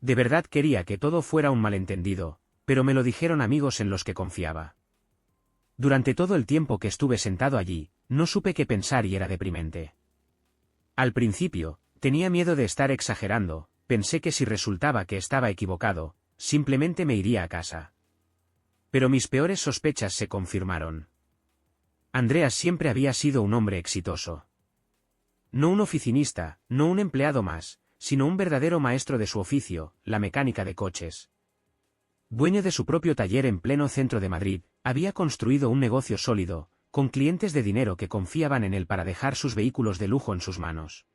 De verdad quería que todo fuera un malentendido, pero me lo dijeron amigos en los que confiaba. Durante todo el tiempo que estuve sentado allí, no supe qué pensar y era deprimente. Al principio, tenía miedo de estar exagerando, pensé que si resultaba que estaba equivocado, simplemente me iría a casa. Pero mis peores sospechas se confirmaron. Andreas siempre había sido un hombre exitoso. No un oficinista, no un empleado más, sino un verdadero maestro de su oficio, la mecánica de coches. Dueño de su propio taller en pleno centro de Madrid, había construido un negocio sólido, con clientes de dinero que confiaban en él para dejar sus vehículos de lujo en sus manos.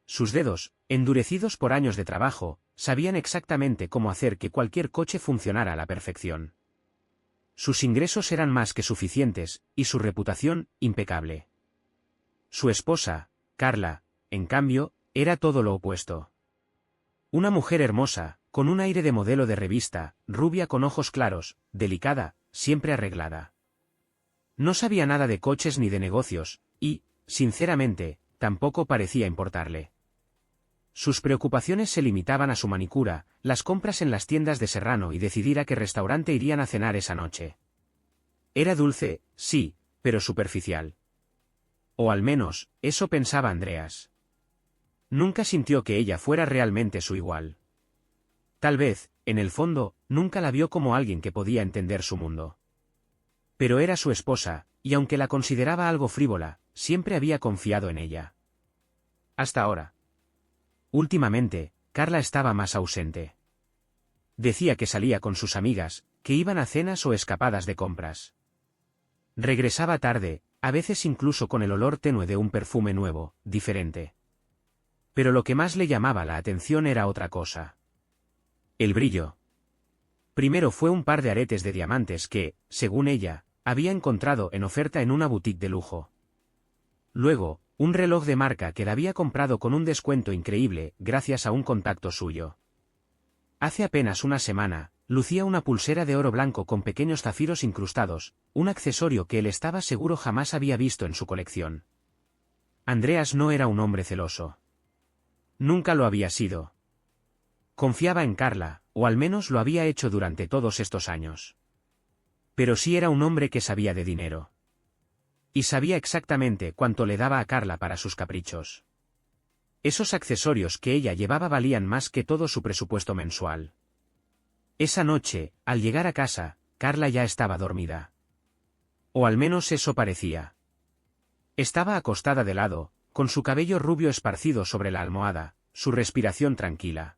Sus dedos, endurecidos por años de trabajo, sabían exactamente cómo hacer que cualquier coche funcionara a la perfección. Sus ingresos eran más que suficientes, y su reputación, impecable. Su esposa, Carla, en cambio, era todo lo opuesto. Una mujer hermosa, con un aire de modelo de revista, rubia con ojos claros, delicada, siempre arreglada. No sabía nada de coches ni de negocios, y, sinceramente, tampoco parecía importarle. Sus preocupaciones se limitaban a su manicura, las compras en las tiendas de Serrano y decidir a qué restaurante irían a cenar esa noche. Era dulce, sí, pero superficial. O al menos, eso pensaba Andreas. Nunca sintió que ella fuera realmente su igual. Tal vez, en el fondo, nunca la vio como alguien que podía entender su mundo. Pero era su esposa, y aunque la consideraba algo frívola, siempre había confiado en ella. Hasta ahora. Últimamente, Carla estaba más ausente. Decía que salía con sus amigas, que iban a cenas o escapadas de compras. Regresaba tarde, a veces incluso con el olor tenue de un perfume nuevo, diferente. Pero lo que más le llamaba la atención era otra cosa. El brillo. Primero fue un par de aretes de diamantes que, según ella, había encontrado en oferta en una boutique de lujo. Luego, un reloj de marca que la había comprado con un descuento increíble, gracias a un contacto suyo. Hace apenas una semana, lucía una pulsera de oro blanco con pequeños zafiros incrustados, un accesorio que él estaba seguro jamás había visto en su colección. Andreas no era un hombre celoso. Nunca lo había sido. Confiaba en Carla, o al menos lo había hecho durante todos estos años. Pero sí era un hombre que sabía de dinero. Y sabía exactamente cuánto le daba a Carla para sus caprichos. Esos accesorios que ella llevaba valían más que todo su presupuesto mensual. Esa noche, al llegar a casa, Carla ya estaba dormida. O al menos eso parecía. Estaba acostada de lado, con su cabello rubio esparcido sobre la almohada, su respiración tranquila.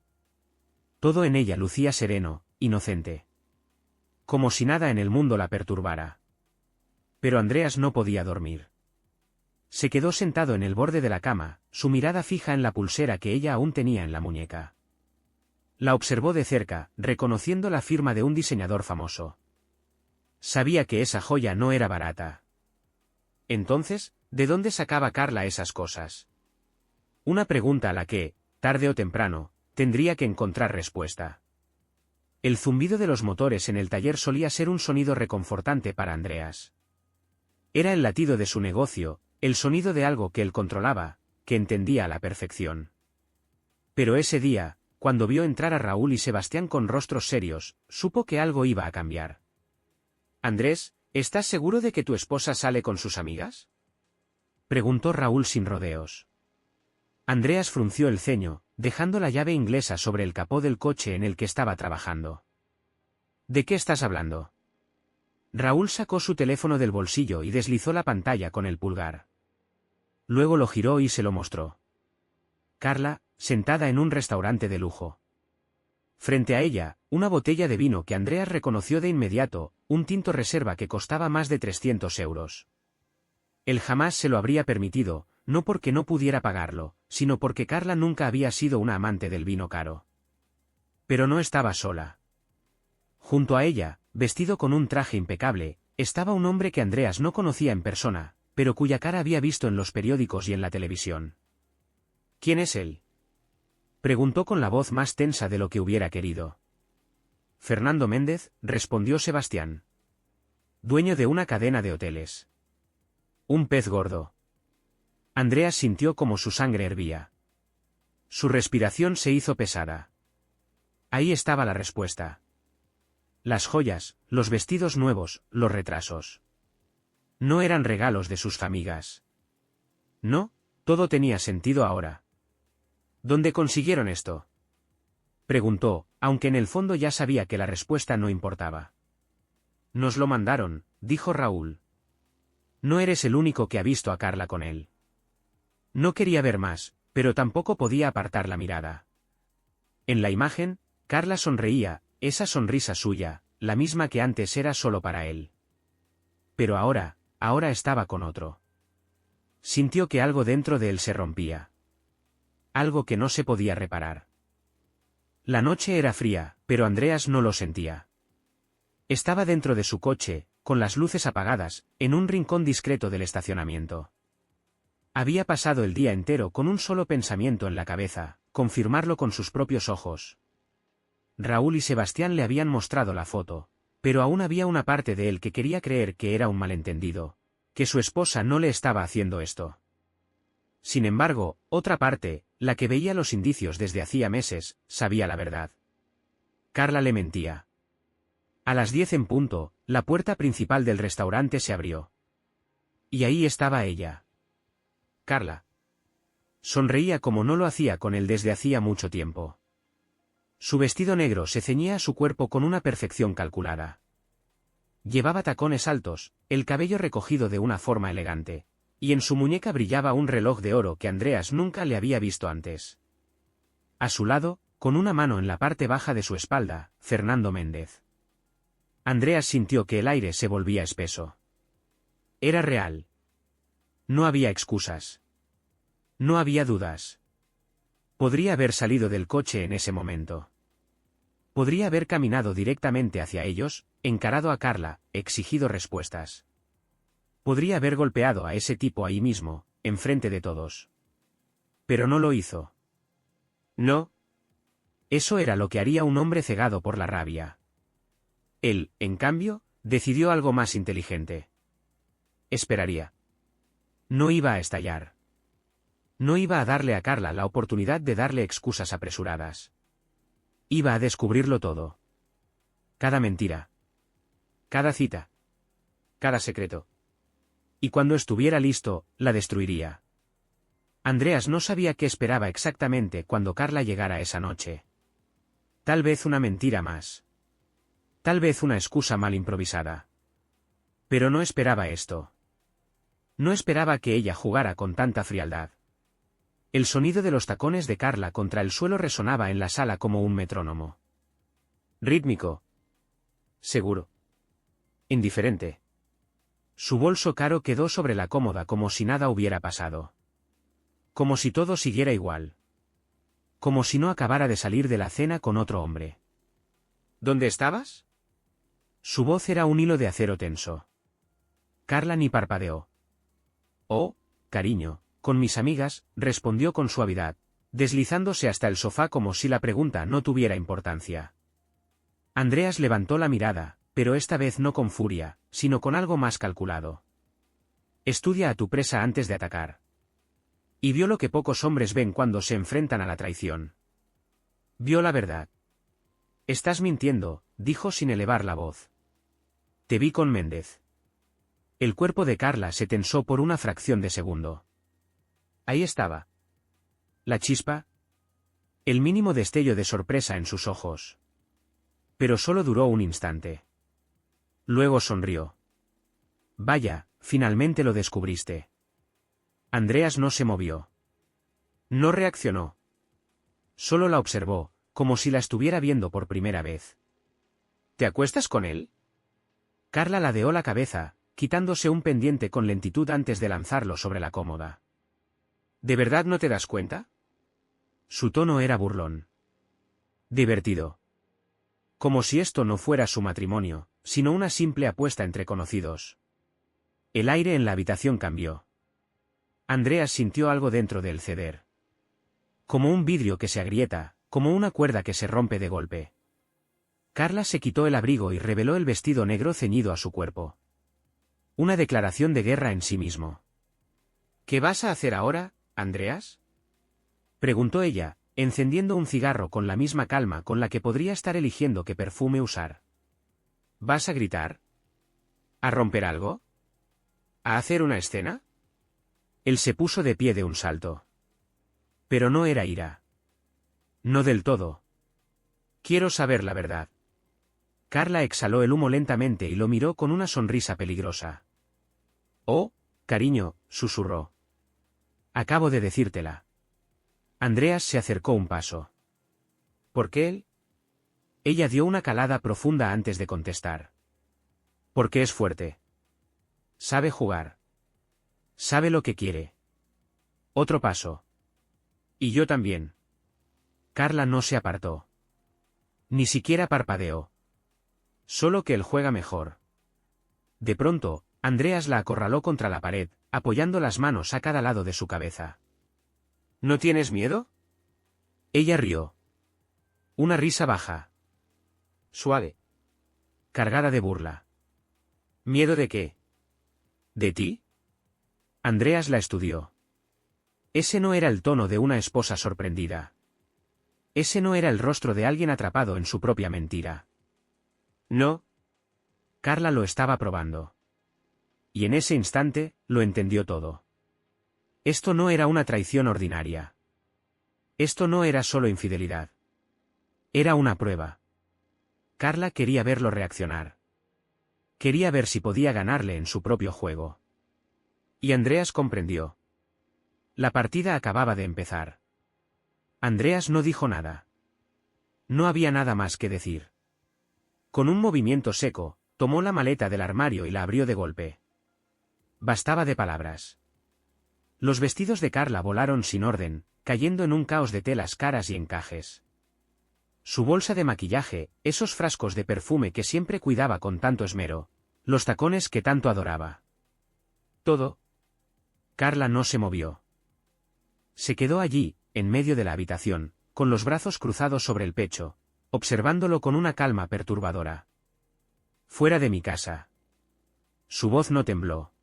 Todo en ella lucía sereno, inocente. Como si nada en el mundo la perturbara. Pero Andreas no podía dormir. Se quedó sentado en el borde de la cama, su mirada fija en la pulsera que ella aún tenía en la muñeca. La observó de cerca, reconociendo la firma de un diseñador famoso. Sabía que esa joya no era barata. Entonces, ¿de dónde sacaba Carla esas cosas? Una pregunta a la que, tarde o temprano, tendría que encontrar respuesta. El zumbido de los motores en el taller solía ser un sonido reconfortante para Andreas. Era el latido de su negocio, el sonido de algo que él controlaba, que entendía a la perfección. Pero ese día, cuando vio entrar a Raúl y Sebastián con rostros serios, supo que algo iba a cambiar. «Andrés, ¿estás seguro de que tu esposa sale con sus amigas?», preguntó Raúl sin rodeos. Andreas frunció el ceño, dejando la llave inglesa sobre el capó del coche en el que estaba trabajando. «¿De qué estás hablando?». Raúl sacó su teléfono del bolsillo y deslizó la pantalla con el pulgar. Luego lo giró y se lo mostró. Carla, sentada en un restaurante de lujo. Frente a ella, una botella de vino que Andreas reconoció de inmediato, un tinto reserva que costaba más de 300 euros. Él jamás se lo habría permitido, no porque no pudiera pagarlo, sino porque Carla nunca había sido una amante del vino caro. Pero no estaba sola. Junto a ella, vestido con un traje impecable, estaba un hombre que Andreas no conocía en persona, pero cuya cara había visto en los periódicos y en la televisión. «¿Quién es él?», preguntó con la voz más tensa de lo que hubiera querido. «Fernando Méndez», respondió Sebastián. «Dueño de una cadena de hoteles». «Un pez gordo». Andreas sintió como su sangre hervía. Su respiración se hizo pesada. Ahí estaba la respuesta. Las joyas, los vestidos nuevos, los retrasos. No eran regalos de sus amigas. No, todo tenía sentido ahora. ¿Dónde consiguieron esto? Preguntó, aunque en el fondo ya sabía que la respuesta no importaba. Nos lo mandaron, dijo Raúl. No eres el único que ha visto a Carla con él. No quería ver más, pero tampoco podía apartar la mirada. En la imagen, Carla sonreía, esa sonrisa suya, la misma que antes era solo para él. Pero ahora estaba con otro. Sintió que algo dentro de él se rompía. Algo que no se podía reparar. La noche era fría, pero Andreas no lo sentía. Estaba dentro de su coche, con las luces apagadas, en un rincón discreto del estacionamiento. Había pasado el día entero con un solo pensamiento en la cabeza, confirmarlo con sus propios ojos. Raúl y Sebastián le habían mostrado la foto, pero aún había una parte de él que quería creer que era un malentendido, que su esposa no le estaba haciendo esto. Sin embargo, otra parte, la que veía los indicios desde hacía meses, sabía la verdad. Carla le mentía. A las 10 en punto, la puerta principal del restaurante se abrió. Y ahí estaba ella. Carla. Sonreía como no lo hacía con él desde hacía mucho tiempo. Su vestido negro se ceñía a su cuerpo con una perfección calculada. Llevaba tacones altos, el cabello recogido de una forma elegante, y en su muñeca brillaba un reloj de oro que Andreas nunca le había visto antes. A su lado, con una mano en la parte baja de su espalda, Fernando Méndez. Andreas sintió que el aire se volvía espeso. Era real. No había excusas. No había dudas. Podría haber salido del coche en ese momento. Podría haber caminado directamente hacia ellos, encarado a Carla, exigido respuestas. Podría haber golpeado a ese tipo ahí mismo, enfrente de todos. Pero no lo hizo. No. Eso era lo que haría un hombre cegado por la rabia. Él, en cambio, decidió algo más inteligente. Esperaría. No iba a estallar. No iba a darle a Carla la oportunidad de darle excusas apresuradas. Iba a descubrirlo todo. Cada mentira. Cada cita. Cada secreto. Y cuando estuviera listo, la destruiría. Andreas no sabía qué esperaba exactamente cuando Carla llegara esa noche. Tal vez una mentira más. Tal vez una excusa mal improvisada. Pero no esperaba esto. No esperaba que ella jugara con tanta frialdad. El sonido de los tacones de Carla contra el suelo resonaba en la sala como un metrónomo. Rítmico. Seguro. Indiferente. Su bolso caro quedó sobre la cómoda como si nada hubiera pasado. Como si todo siguiera igual. Como si no acabara de salir de la cena con otro hombre. ¿Dónde estabas? Su voz era un hilo de acero tenso. Carla ni parpadeó. Oh, cariño, con mis amigas, respondió con suavidad, deslizándose hasta el sofá como si la pregunta no tuviera importancia. Andreas levantó la mirada, pero esta vez no con furia, sino con algo más calculado. Estudia a tu presa antes de atacar. Y vio lo que pocos hombres ven cuando se enfrentan a la traición. Vio la verdad. Estás mintiendo, dijo sin elevar la voz. Te vi con Méndez. El cuerpo de Carla se tensó por una fracción de segundo. Ahí estaba. La chispa. El mínimo destello de sorpresa en sus ojos. Pero solo duró un instante. Luego sonrió. Vaya, finalmente lo descubriste. Andreas no se movió. No reaccionó. Solo la observó, como si la estuviera viendo por primera vez. ¿Te acuestas con él? Carla ladeó la cabeza, quitándose un pendiente con lentitud antes de lanzarlo sobre la cómoda. ¿De verdad no te das cuenta? Su tono era burlón. Divertido. Como si esto no fuera su matrimonio, sino una simple apuesta entre conocidos. El aire en la habitación cambió. Andreas sintió algo dentro de él ceder. Como un vidrio que se agrieta, como una cuerda que se rompe de golpe. Carla se quitó el abrigo y reveló el vestido negro ceñido a su cuerpo. Una declaración de guerra en sí mismo. ¿Qué vas a hacer ahora, Andreas? Preguntó ella, encendiendo un cigarro con la misma calma con la que podría estar eligiendo qué perfume usar. ¿Vas a gritar? ¿A romper algo? ¿A hacer una escena? Él se puso de pie de un salto. Pero no era ira. No del todo. Quiero saber la verdad. Carla exhaló el humo lentamente y lo miró con una sonrisa peligrosa. Oh, cariño, susurró. Acabo de decírtela. Andreas se acercó un paso. ¿Por qué él? Ella dio una calada profunda antes de contestar. Porque es fuerte. Sabe jugar. Sabe lo que quiere. Otro paso. Y yo también. Carla no se apartó. Ni siquiera parpadeó. Solo que él juega mejor. De pronto, Andreas la acorraló contra la pared, apoyando las manos a cada lado de su cabeza. ¿No tienes miedo? Ella rió. Una risa baja. Suave. Cargada de burla. ¿Miedo de qué? ¿De ti? Andreas la estudió. Ese no era el tono de una esposa sorprendida. Ese no era el rostro de alguien atrapado en su propia mentira. No. Carla lo estaba probando. Y en ese instante, lo entendió todo. Esto no era una traición ordinaria. Esto no era solo infidelidad. Era una prueba. Carla quería verlo reaccionar. Quería ver si podía ganarle en su propio juego. Y Andreas comprendió. La partida acababa de empezar. Andreas no dijo nada. No había nada más que decir. Con un movimiento seco, tomó la maleta del armario y la abrió de golpe. Bastaba de palabras. Los vestidos de Carla volaron sin orden, cayendo en un caos de telas caras y encajes. Su bolsa de maquillaje, esos frascos de perfume que siempre cuidaba con tanto esmero, los tacones que tanto adoraba. Todo. Carla no se movió. Se quedó allí, en medio de la habitación, con los brazos cruzados sobre el pecho, observándolo con una calma perturbadora. Fuera de mi casa. Su voz no tembló.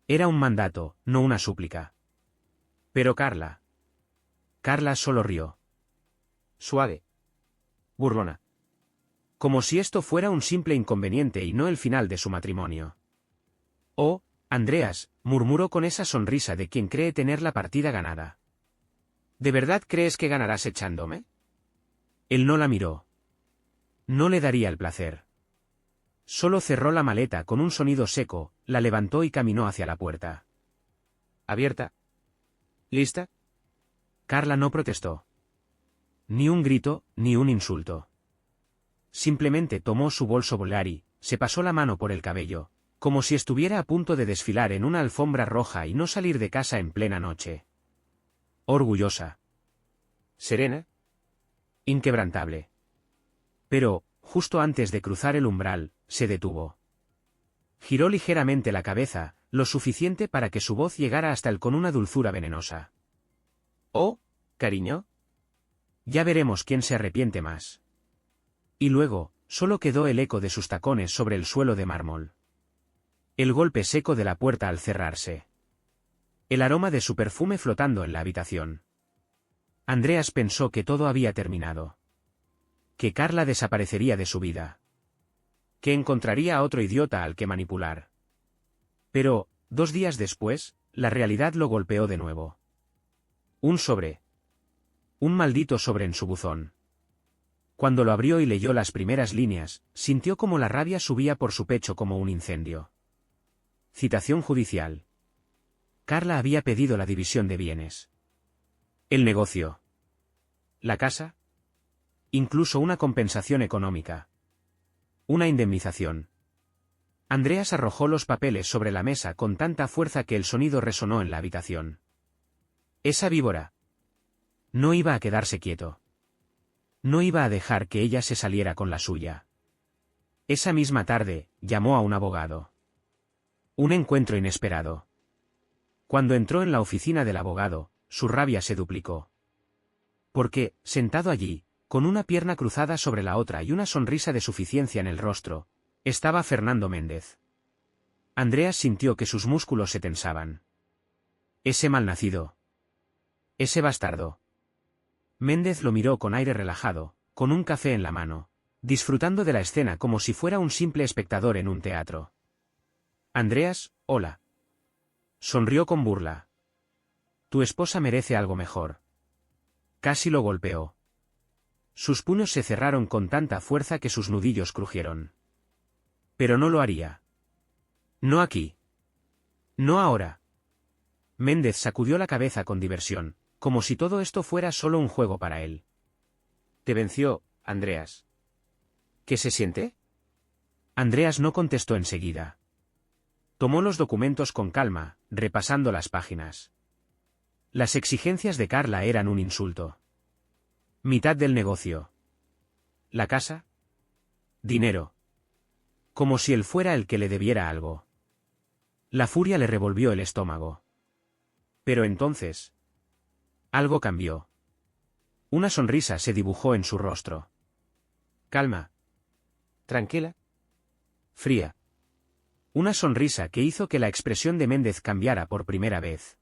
Era un mandato, no una súplica. Pero Carla. Carla solo rió. Suave. Burlona. Como si esto fuera un simple inconveniente y no el final de su matrimonio. Oh, Andreas, murmuró con esa sonrisa de quien cree tener la partida ganada. ¿De verdad crees que ganarás echándome? Él no la miró. No le daría el placer. Solo cerró la maleta con un sonido seco, la levantó y caminó hacia la puerta. ¿Abierta? ¿Lista? Carla no protestó. Ni un grito, ni un insulto. Simplemente tomó su bolso Bulgari, se pasó la mano por el cabello, como si estuviera a punto de desfilar en una alfombra roja y no salir de casa en plena noche. Orgullosa. Serena. Inquebrantable. Pero, justo antes de cruzar el umbral, se detuvo. Giró ligeramente la cabeza, lo suficiente para que su voz llegara hasta él con una dulzura venenosa. «Oh, cariño. Ya veremos quién se arrepiente más». Y luego, solo quedó el eco de sus tacones sobre el suelo de mármol. El golpe seco de la puerta al cerrarse. El aroma de su perfume flotando en la habitación. Andreas pensó que todo había terminado. Que Carla desaparecería de su vida. Que encontraría a otro idiota al que manipular. Pero, 2 días después, la realidad lo golpeó de nuevo. Un sobre. Un maldito sobre en su buzón. Cuando lo abrió y leyó las primeras líneas, sintió como la rabia subía por su pecho como un incendio. Citación judicial. Carla había pedido la división de bienes. El negocio. La casa. Incluso una compensación económica. Una indemnización. Andreas arrojó los papeles sobre la mesa con tanta fuerza que el sonido resonó en la habitación. Esa víbora. No iba a quedarse quieto. No iba a dejar que ella se saliera con la suya. Esa misma tarde, llamó a un abogado. Un encuentro inesperado. Cuando entró en la oficina del abogado, su rabia se duplicó. Porque, sentado allí, con una pierna cruzada sobre la otra y una sonrisa de suficiencia en el rostro, estaba Fernando Méndez. Andreas sintió que sus músculos se tensaban. Ese malnacido. Ese bastardo. Méndez lo miró con aire relajado, con un café en la mano, disfrutando de la escena como si fuera un simple espectador en un teatro. Andreas, hola. Sonrió con burla. Tu esposa merece algo mejor. Casi lo golpeó. Sus puños se cerraron con tanta fuerza que sus nudillos crujieron. Pero no lo haría. No aquí. No ahora. Méndez sacudió la cabeza con diversión, como si todo esto fuera solo un juego para él. Te venció, Andreas. ¿Qué se siente? Andreas no contestó enseguida. Tomó los documentos con calma, repasando las páginas. Las exigencias de Carla eran un insulto. Mitad del negocio. ¿La casa? Dinero. Como si él fuera el que le debiera algo. La furia le revolvió el estómago. Pero entonces... algo cambió. Una sonrisa se dibujó en su rostro. Calma. Tranquila. Fría. Una sonrisa que hizo que la expresión de Méndez cambiara por primera vez.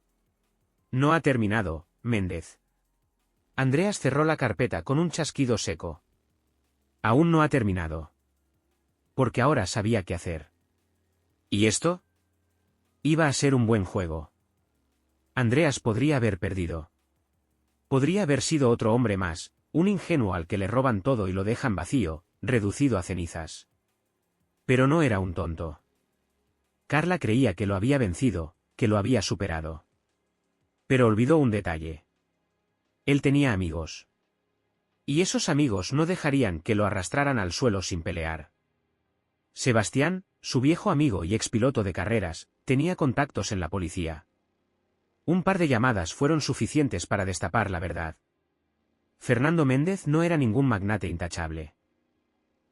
No ha terminado, Méndez. Andreas cerró la carpeta con un chasquido seco. Aún no ha terminado. Porque ahora sabía qué hacer. ¿Y esto? Iba a ser un buen juego. Andreas podría haber perdido. Podría haber sido otro hombre más, un ingenuo al que le roban todo y lo dejan vacío, reducido a cenizas. Pero no era un tonto. Carla creía que lo había vencido, que lo había superado. Pero olvidó un detalle. Él tenía amigos. Y esos amigos no dejarían que lo arrastraran al suelo sin pelear. Sebastián, su viejo amigo y expiloto de carreras, tenía contactos en la policía. Un par de llamadas fueron suficientes para destapar la verdad. Fernando Méndez no era ningún magnate intachable.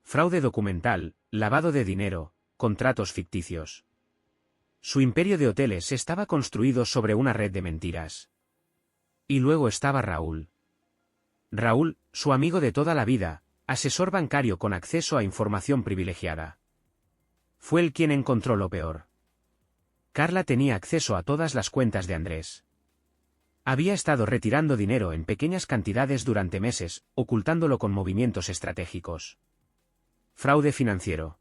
Fraude documental, lavado de dinero, contratos ficticios. Su imperio de hoteles estaba construido sobre una red de mentiras. Y luego estaba Raúl. Raúl, su amigo de toda la vida, asesor bancario con acceso a información privilegiada. Fue él quien encontró lo peor. Carla tenía acceso a todas las cuentas de Andrés. Había estado retirando dinero en pequeñas cantidades durante meses, ocultándolo con movimientos estratégicos. Fraude financiero.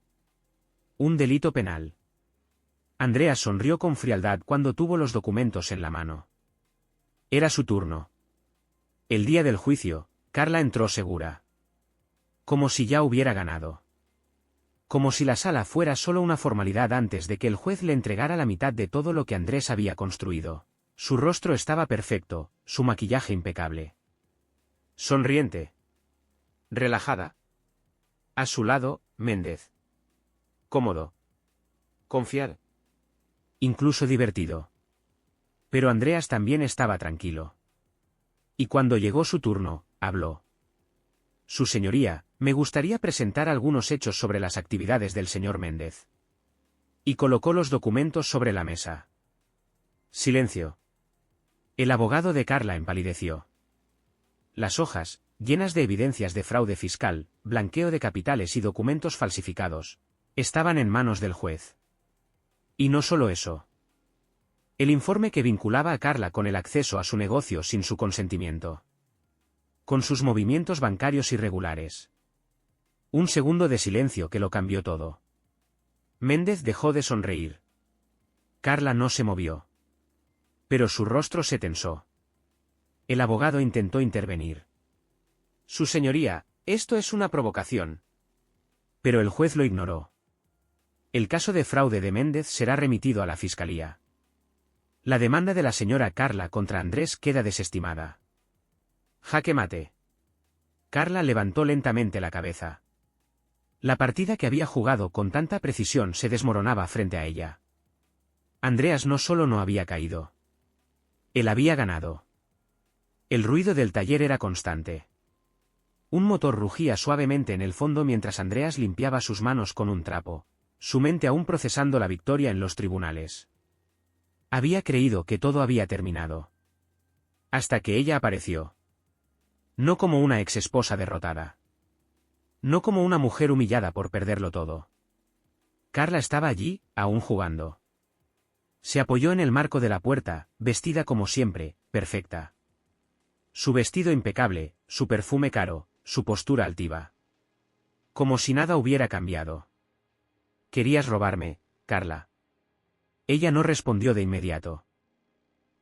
Un delito penal. Andreas sonrió con frialdad cuando tuvo los documentos en la mano. Era su turno. El día del juicio, Carla entró segura. Como si ya hubiera ganado. Como si la sala fuera solo una formalidad antes de que el juez le entregara la mitad de todo lo que Andrés había construido. Su rostro estaba perfecto, su maquillaje impecable. Sonriente. Relajada. A su lado, Méndez. Cómodo. Confiar. Incluso divertido. Pero Andreas también estaba tranquilo. Y cuando llegó su turno, habló. Su señoría, me gustaría presentar algunos hechos sobre las actividades del señor Méndez. Y colocó los documentos sobre la mesa. Silencio. El abogado de Carla empalideció. Las hojas, llenas de evidencias de fraude fiscal, blanqueo de capitales y documentos falsificados, estaban en manos del juez. Y no solo eso. El informe que vinculaba a Carla con el acceso a su negocio sin su consentimiento. Con sus movimientos bancarios irregulares. Un segundo de silencio que lo cambió todo. Méndez dejó de sonreír. Carla no se movió. Pero su rostro se tensó. El abogado intentó intervenir. Su señoría, esto es una provocación. Pero el juez lo ignoró. El caso de fraude de Méndez será remitido a la fiscalía. La demanda de la señora Carla contra Andrés queda desestimada. Jaque mate. Carla levantó lentamente la cabeza. La partida que había jugado con tanta precisión se desmoronaba frente a ella. Andreas no solo no había caído. Él había ganado. El ruido del taller era constante. Un motor rugía suavemente en el fondo mientras Andreas limpiaba sus manos con un trapo, su mente aún procesando la victoria en los tribunales. Había creído que todo había terminado. Hasta que ella apareció. No como una exesposa derrotada. No como una mujer humillada por perderlo todo. Carla estaba allí, aún jugando. Se apoyó en el marco de la puerta, vestida como siempre, perfecta. Su vestido impecable, su perfume caro, su postura altiva. Como si nada hubiera cambiado. «Querías robarme, Carla». Ella no respondió de inmediato.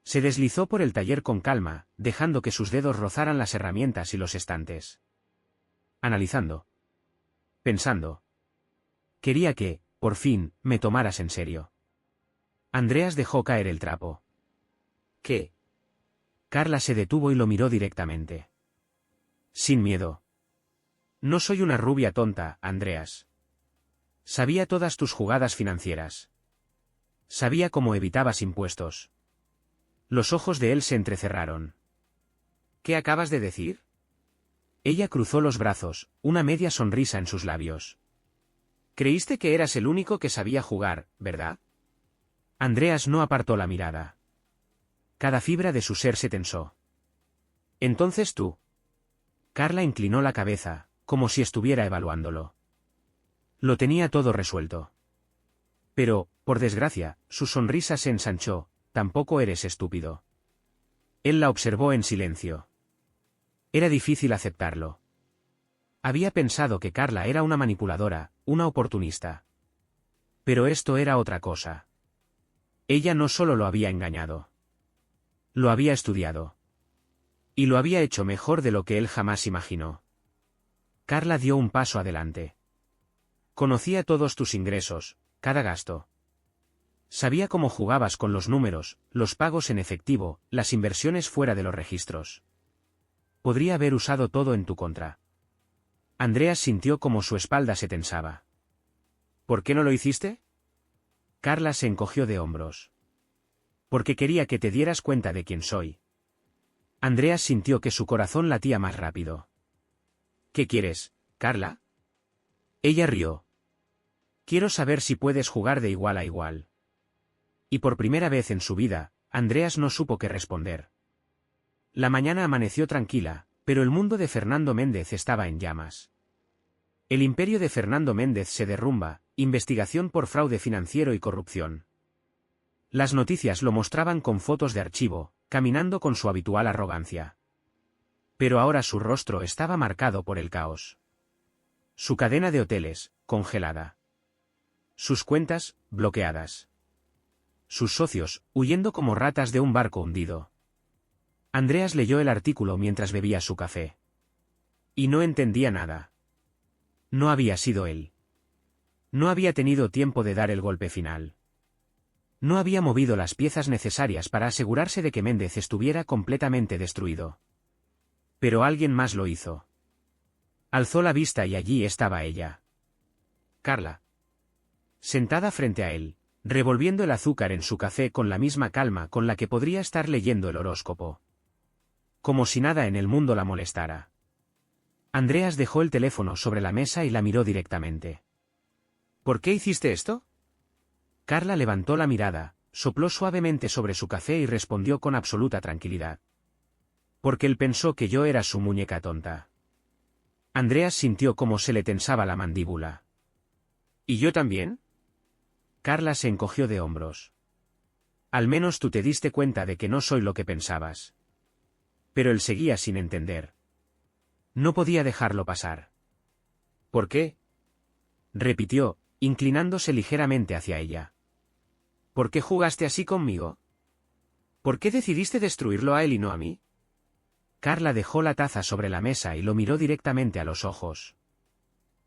Se deslizó por el taller con calma, dejando que sus dedos rozaran las herramientas y los estantes. Analizando. Pensando. Quería que, por fin, me tomaras en serio. Andreas dejó caer el trapo. ¿Qué? Carla se detuvo y lo miró directamente. Sin miedo. No soy una rubia tonta, Andreas. Sabía todas tus jugadas financieras. Sabía cómo evitabas impuestos. Los ojos de él se entrecerraron. ¿Qué acabas de decir? Ella cruzó los brazos, una media sonrisa en sus labios. Creíste que eras el único que sabía jugar, ¿verdad? Andreas no apartó la mirada. Cada fibra de su ser se tensó. Entonces tú. Carla inclinó la cabeza, como si estuviera evaluándolo. Lo tenía todo resuelto. Pero, por desgracia, su sonrisa se ensanchó. Tampoco eres estúpido. Él la observó en silencio. Era difícil aceptarlo. Había pensado que Carla era una manipuladora, una oportunista. Pero esto era otra cosa. Ella no solo lo había engañado. Lo había estudiado. Y lo había hecho mejor de lo que él jamás imaginó. Carla dio un paso adelante. Conocía todos tus ingresos, cada gasto. Sabía cómo jugabas con los números, los pagos en efectivo, las inversiones fuera de los registros. Podría haber usado todo en tu contra. Andreas sintió como su espalda se tensaba. ¿Por qué no lo hiciste? Carla se encogió de hombros. Porque quería que te dieras cuenta de quién soy. Andreas sintió que su corazón latía más rápido. ¿Qué quieres, Carla? Ella rió. Quiero saber si puedes jugar de igual a igual. Y por primera vez en su vida, Andreas no supo qué responder. La mañana amaneció tranquila, pero el mundo de Fernando Méndez estaba en llamas. El imperio de Fernando Méndez se derrumba, investigación por fraude financiero y corrupción. Las noticias lo mostraban con fotos de archivo, caminando con su habitual arrogancia. Pero ahora su rostro estaba marcado por el caos. Su cadena de hoteles, congelada. Sus cuentas, bloqueadas. Sus socios, huyendo como ratas de un barco hundido. Andreas leyó el artículo mientras bebía su café. Y no entendía nada. No había sido él. No había tenido tiempo de dar el golpe final. No había movido las piezas necesarias para asegurarse de que Méndez estuviera completamente destruido. Pero alguien más lo hizo. Alzó la vista y allí estaba ella. Carla. Sentada frente a él, revolviendo el azúcar en su café con la misma calma con la que podría estar leyendo el horóscopo. Como si nada en el mundo la molestara. Andreas dejó el teléfono sobre la mesa y la miró directamente. ¿Por qué hiciste esto? Carla levantó la mirada, sopló suavemente sobre su café y respondió con absoluta tranquilidad. Porque él pensó que yo era su muñeca tonta. Andreas sintió cómo se le tensaba la mandíbula. ¿Y yo también? Carla se encogió de hombros. Al menos tú te diste cuenta de que no soy lo que pensabas. Pero él seguía sin entender. No podía dejarlo pasar. ¿Por qué? Repitió, inclinándose ligeramente hacia ella. ¿Por qué jugaste así conmigo? ¿Por qué decidiste destruirlo a él y no a mí? Carla dejó la taza sobre la mesa y lo miró directamente a los ojos.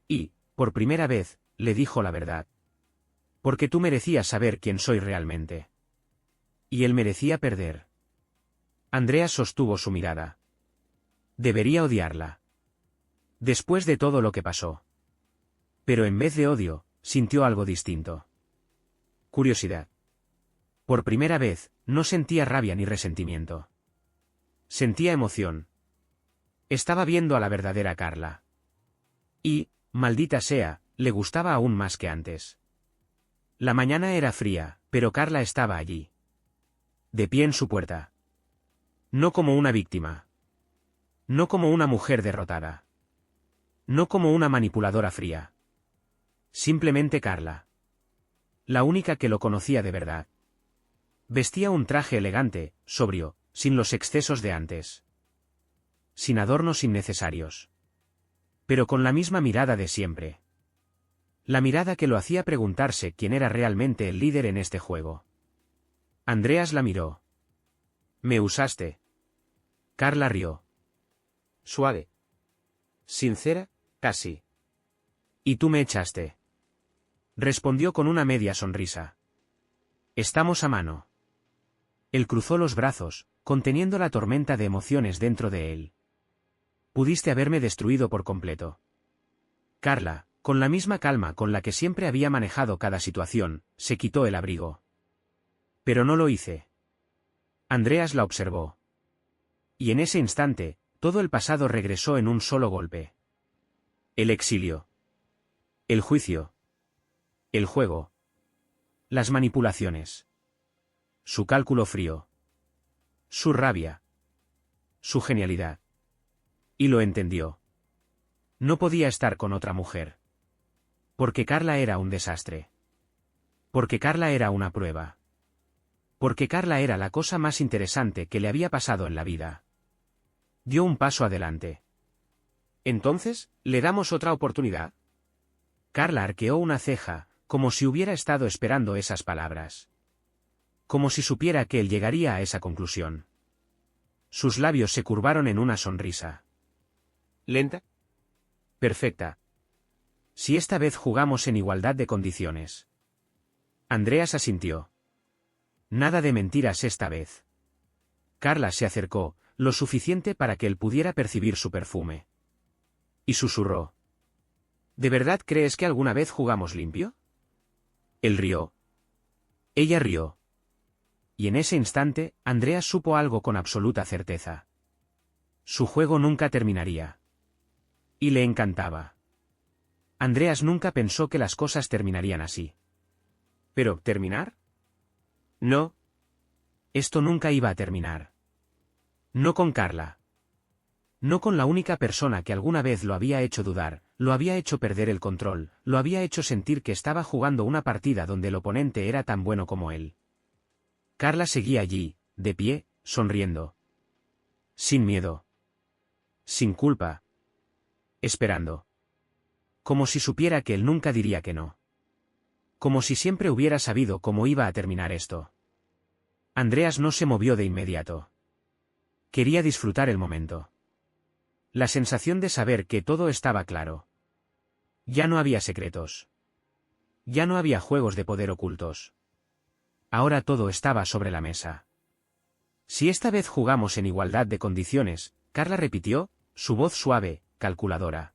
Y, por primera vez, le dijo la verdad. Porque tú merecías saber quién soy realmente. Y él merecía perder. Andreas sostuvo su mirada. Debería odiarla. Después de todo lo que pasó. Pero en vez de odio, sintió algo distinto. Curiosidad. Por primera vez, no sentía rabia ni resentimiento. Sentía emoción. Estaba viendo a la verdadera Carla. Y, maldita sea, le gustaba aún más que antes. La mañana era fría, pero Carla estaba allí. De pie en su puerta. No como una víctima. No como una mujer derrotada. No como una manipuladora fría. Simplemente Carla. La única que lo conocía de verdad. Vestía un traje elegante, sobrio, sin los excesos de antes. sin adornos innecesarios. Pero con la misma mirada de siempre. La mirada que lo hacía preguntarse quién era realmente el líder en este juego. Andreas la miró. «¿Me usaste?» Carla rió. Suave. Sincera, casi. «¿Y tú me echaste?» Respondió con una media sonrisa. «Estamos a mano». Él cruzó los brazos, conteniendo la tormenta de emociones dentro de él. «Pudiste haberme destruido por completo». Carla, con la misma calma con la que siempre había manejado cada situación, se quitó el abrigo. «Pero no lo hice». Andreas la observó. Y en ese instante, todo el pasado regresó en un solo golpe. El exilio. El juicio. El juego. Las manipulaciones. Su cálculo frío. Su rabia. Su genialidad. Y lo entendió. No podía estar con otra mujer. Porque Carla era un desastre. Porque Carla era una prueba. Porque Carla era la cosa más interesante que le había pasado en la vida. Dio un paso adelante. «Entonces, ¿le damos otra oportunidad?» Carla arqueó una ceja, como si hubiera estado esperando esas palabras. Como si supiera que él llegaría a esa conclusión. Sus labios se curvaron en una sonrisa. ¿Lenta? Perfecta. Si esta vez jugamos en igualdad de condiciones. Andreas asintió. Nada de mentiras esta vez. Carla se acercó, lo suficiente para que él pudiera percibir su perfume. Y susurró. ¿De verdad crees que alguna vez jugamos limpio? Él rió. Ella rió. Y en ese instante, Andreas supo algo con absoluta certeza. Su juego nunca terminaría. Y le encantaba. Andreas nunca pensó que las cosas terminarían así. ¿Pero terminar? No. Esto nunca iba a terminar. No con Carla. No con la única persona que alguna vez lo había hecho dudar, lo había hecho perder el control, lo había hecho sentir que estaba jugando una partida donde el oponente era tan bueno como él. Carla seguía allí, de pie, sonriendo. Sin miedo. Sin culpa. Esperando. Como si supiera que él nunca diría que no. Como si siempre hubiera sabido cómo iba a terminar esto. Andreas no se movió de inmediato. Quería disfrutar el momento. La sensación de saber que todo estaba claro. Ya no había secretos. Ya no había juegos de poder ocultos. Ahora todo estaba sobre la mesa. Si esta vez jugamos en igualdad de condiciones, Carla repitió, su voz suave, calculadora.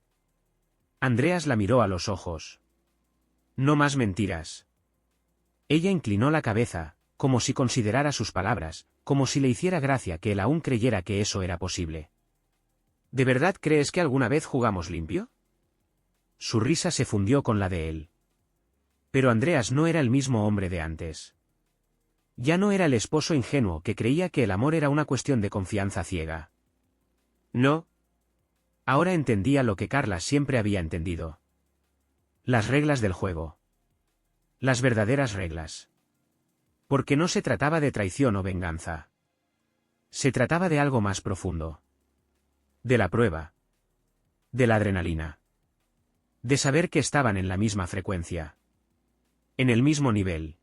Andreas la miró a los ojos. No más mentiras. Ella inclinó la cabeza, como si considerara sus palabras, como si le hiciera gracia que él aún creyera que eso era posible. ¿De verdad crees que alguna vez jugamos limpio? Su risa se fundió con la de él. Pero Andreas no era el mismo hombre de antes. Ya no era el esposo ingenuo que creía que el amor era una cuestión de confianza ciega. No. Ahora entendía lo que Carla siempre había entendido. Las reglas del juego. Las verdaderas reglas. Porque no se trataba de traición o venganza. Se trataba de algo más profundo. De la prueba. De la adrenalina. De saber que estaban en la misma frecuencia. En el mismo nivel.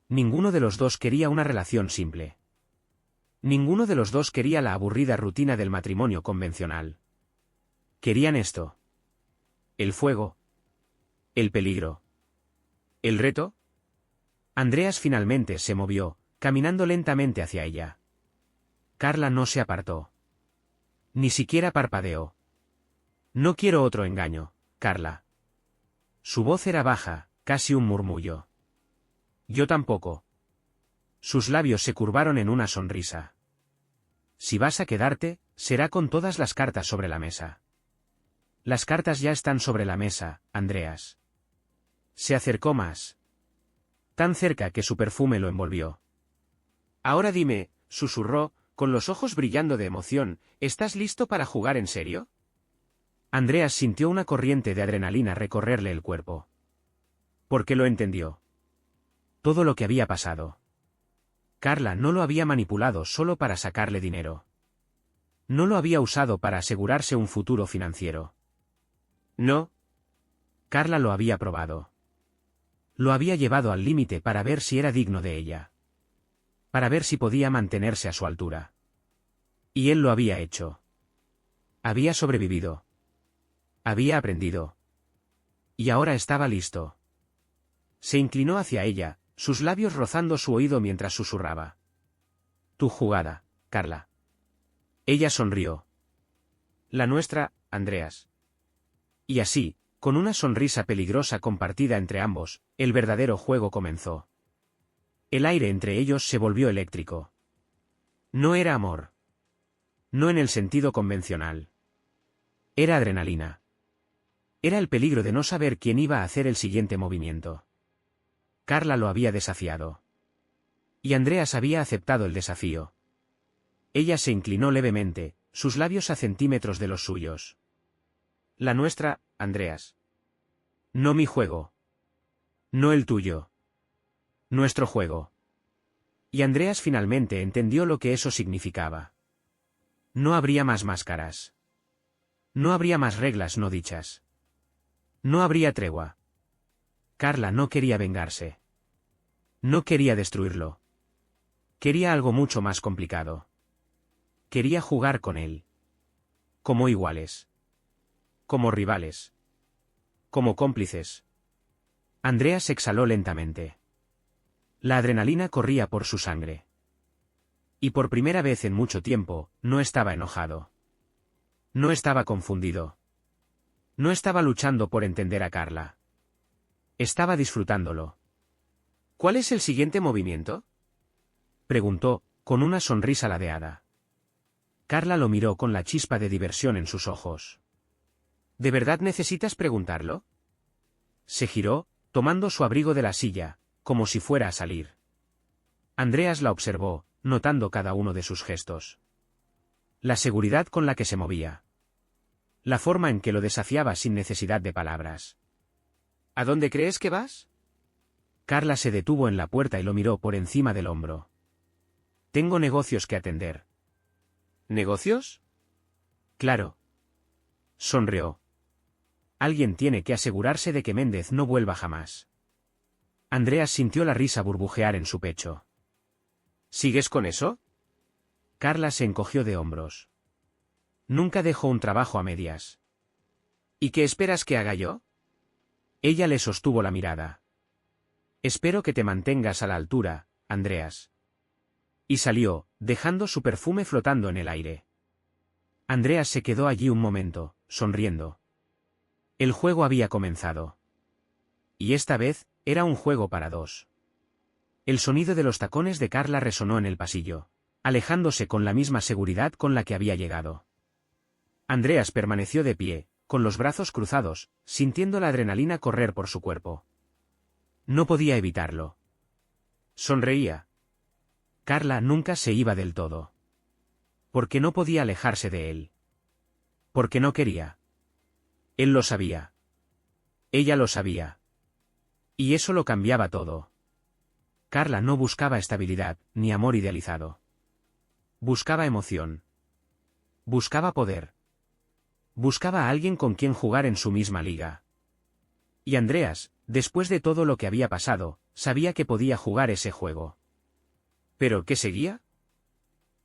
Ninguno de los dos quería una relación simple. Ninguno de los dos quería la aburrida rutina del matrimonio convencional. Querían esto. El fuego. El peligro. ¿El reto? Andreas finalmente se movió, caminando lentamente hacia ella. Carla no se apartó. Ni siquiera parpadeó. No quiero otro engaño, Carla. Su voz era baja, casi un murmullo. Yo tampoco. Sus labios se curvaron en una sonrisa. Si vas a quedarte, será con todas las cartas sobre la mesa. Las cartas ya están sobre la mesa, Andreas. Se acercó más. Tan cerca que su perfume lo envolvió. Ahora dime, susurró, con los ojos brillando de emoción, ¿estás listo para jugar en serio? Andreas sintió una corriente de adrenalina recorrerle el cuerpo. Porque lo entendió. Todo lo que había pasado. Carla no lo había manipulado solo para sacarle dinero. No lo había usado para asegurarse un futuro financiero. No. Carla lo había probado. Lo había llevado al límite para ver si era digno de ella. Para ver si podía mantenerse a su altura. Y él lo había hecho. Había sobrevivido. Había aprendido. Y ahora estaba listo. Se inclinó hacia ella, sus labios rozando su oído mientras susurraba. Tu jugada, Carla. Ella sonrió. La nuestra, Andreas. Y así, con una sonrisa peligrosa compartida entre ambos, el verdadero juego comenzó. El aire entre ellos se volvió eléctrico. No era amor. No en el sentido convencional. Era adrenalina. Era el peligro de no saber quién iba a hacer el siguiente movimiento. Carla lo había desafiado. Y Andreas había aceptado el desafío. Ella se inclinó levemente, sus labios a centímetros de los suyos. La nuestra, Andreas. No mi juego. No el tuyo. Nuestro juego. Y Andreas finalmente entendió lo que eso significaba. No habría más máscaras. No habría más reglas no dichas. No habría tregua. Carla no quería vengarse. No quería destruirlo. Quería algo mucho más complicado. Quería jugar con él. Como iguales. Como rivales. Como cómplices. Andreas exhaló lentamente. La adrenalina corría por su sangre. Y por primera vez en mucho tiempo, no estaba enojado. No estaba confundido. No estaba luchando por entender a Carla. Estaba disfrutándolo. ¿Cuál es el siguiente movimiento? Preguntó, con una sonrisa ladeada. Carla lo miró con la chispa de diversión en sus ojos. ¿De verdad necesitas preguntarlo? Se giró, tomando su abrigo de la silla, como si fuera a salir. Andreas la observó, notando cada uno de sus gestos. La seguridad con la que se movía. La forma en que lo desafiaba sin necesidad de palabras. ¿A dónde crees que vas? Carla se detuvo en la puerta y lo miró por encima del hombro. Tengo negocios que atender. ¿Negocios? Claro. Sonrió. Alguien tiene que asegurarse de que Méndez no vuelva jamás. Andreas sintió la risa burbujear en su pecho. ¿Sigues con eso? Carla se encogió de hombros. Nunca dejo un trabajo a medias. ¿Y qué esperas que haga yo? Ella le sostuvo la mirada. Espero que te mantengas a la altura, Andreas. Y salió, dejando su perfume flotando en el aire. Andreas se quedó allí un momento, sonriendo. El juego había comenzado. Y esta vez, era un juego para dos. El sonido de los tacones de Carla resonó en el pasillo, alejándose con la misma seguridad con la que había llegado. Andreas permaneció de pie, con los brazos cruzados, sintiendo la adrenalina correr por su cuerpo. No podía evitarlo. Sonreía. Carla nunca se iba del todo. Porque no podía alejarse de él. Porque no quería. Él lo sabía. Ella lo sabía. Y eso lo cambiaba todo. Carla no buscaba estabilidad, ni amor idealizado. Buscaba emoción. Buscaba poder. Buscaba a alguien con quien jugar en su misma liga. Y Andreas, después de todo lo que había pasado, sabía que podía jugar ese juego. ¿Pero qué seguía?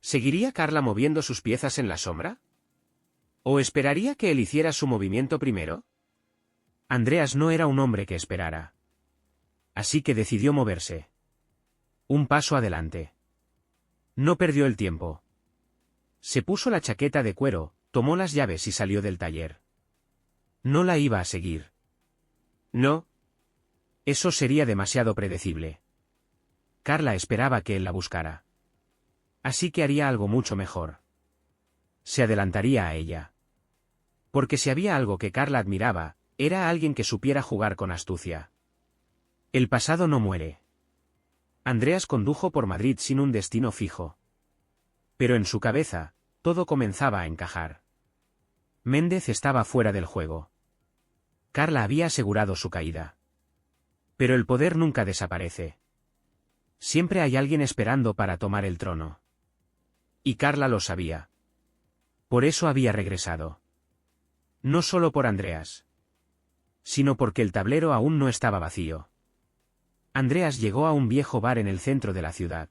¿Seguiría Carla moviendo sus piezas en la sombra? ¿O esperaría que él hiciera su movimiento primero? Andreas no era un hombre que esperara. Así que decidió moverse. Un paso adelante. No perdió el tiempo. Se puso la chaqueta de cuero, tomó las llaves y salió del taller. No la iba a seguir. No. Eso sería demasiado predecible. Carla esperaba que él la buscara. Así que haría algo mucho mejor. Se adelantaría a ella. Porque si había algo que Carla admiraba, era alguien que supiera jugar con astucia. El pasado no muere. Andreas condujo por Madrid sin un destino fijo. Pero en su cabeza, todo comenzaba a encajar. Méndez estaba fuera del juego. Carla había asegurado su caída. Pero el poder nunca desaparece. Siempre hay alguien esperando para tomar el trono. Y Carla lo sabía. Por eso había regresado. No solo por Andreas, sino porque el tablero aún no estaba vacío. Andreas llegó a un viejo bar en el centro de la ciudad.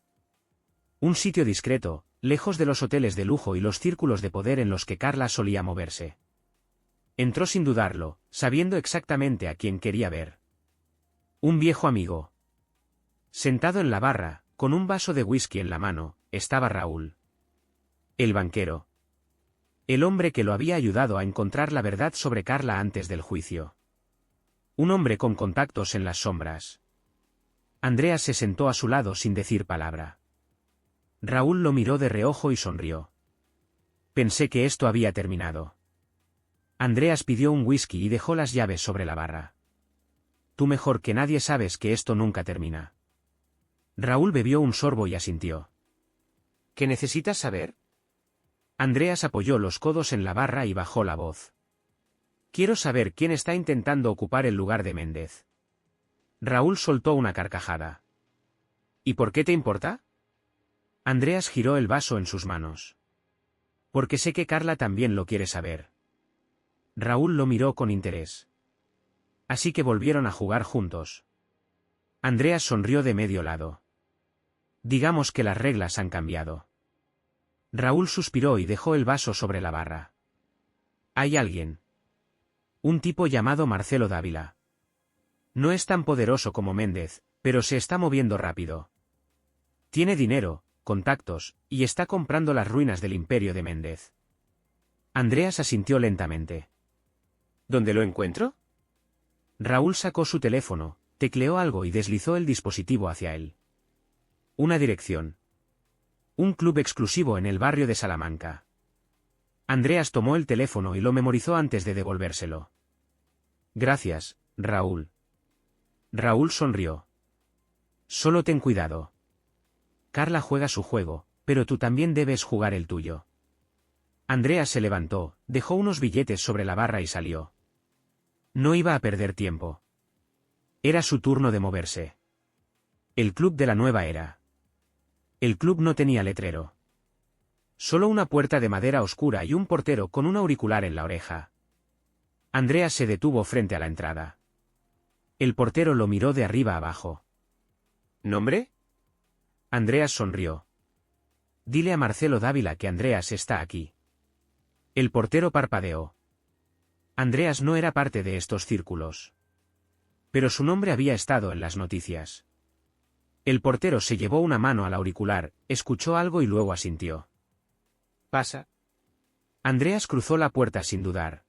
Un sitio discreto, lejos de los hoteles de lujo y los círculos de poder en los que Carla solía moverse. Entró sin dudarlo, sabiendo exactamente a quién quería ver. Un viejo amigo. Sentado en la barra, con un vaso de whisky en la mano, estaba Raúl. El banquero. El hombre que lo había ayudado a encontrar la verdad sobre Carla antes del juicio. Un hombre con contactos en las sombras. Andreas se sentó a su lado sin decir palabra. Raúl lo miró de reojo y sonrió. Pensé que esto había terminado. Andreas pidió un whisky y dejó las llaves sobre la barra. Tú mejor que nadie sabes que esto nunca termina. Raúl bebió un sorbo y asintió. ¿Qué necesitas saber? Andreas apoyó los codos en la barra y bajó la voz. Quiero saber quién está intentando ocupar el lugar de Méndez. Raúl soltó una carcajada. ¿Y por qué te importa? Andreas giró el vaso en sus manos. Porque sé que Carla también lo quiere saber. Raúl lo miró con interés. Así que volvieron a jugar juntos. Andreas sonrió de medio lado. Digamos que las reglas han cambiado. Raúl suspiró y dejó el vaso sobre la barra. Hay alguien. Un tipo llamado Marcelo Dávila. No es tan poderoso como Méndez, pero se está moviendo rápido. Tiene dinero, contactos, y está comprando las ruinas del imperio de Méndez. Andreas asintió lentamente. ¿Dónde lo encuentro? Raúl sacó su teléfono, tecleó algo y deslizó el dispositivo hacia él. Una dirección. Un club exclusivo en el barrio de Salamanca. Andreas tomó el teléfono y lo memorizó antes de devolvérselo. Gracias, Raúl. Raúl sonrió. Solo ten cuidado. Carla juega su juego, pero tú también debes jugar el tuyo. Andreas se levantó, dejó unos billetes sobre la barra y salió. No iba a perder tiempo. Era su turno de moverse. El club de la nueva era. El club no tenía letrero. Solo una puerta de madera oscura y un portero con un auricular en la oreja. Andreas se detuvo frente a la entrada. El portero lo miró de arriba abajo. ¿Nombre? Andreas sonrió. Dile a Marcelo Dávila que Andreas está aquí. El portero parpadeó. Andreas no era parte de estos círculos. Pero su nombre había estado en las noticias. El portero se llevó una mano al auricular, escuchó algo y luego asintió. Pasa. Andreas cruzó la puerta sin dudar.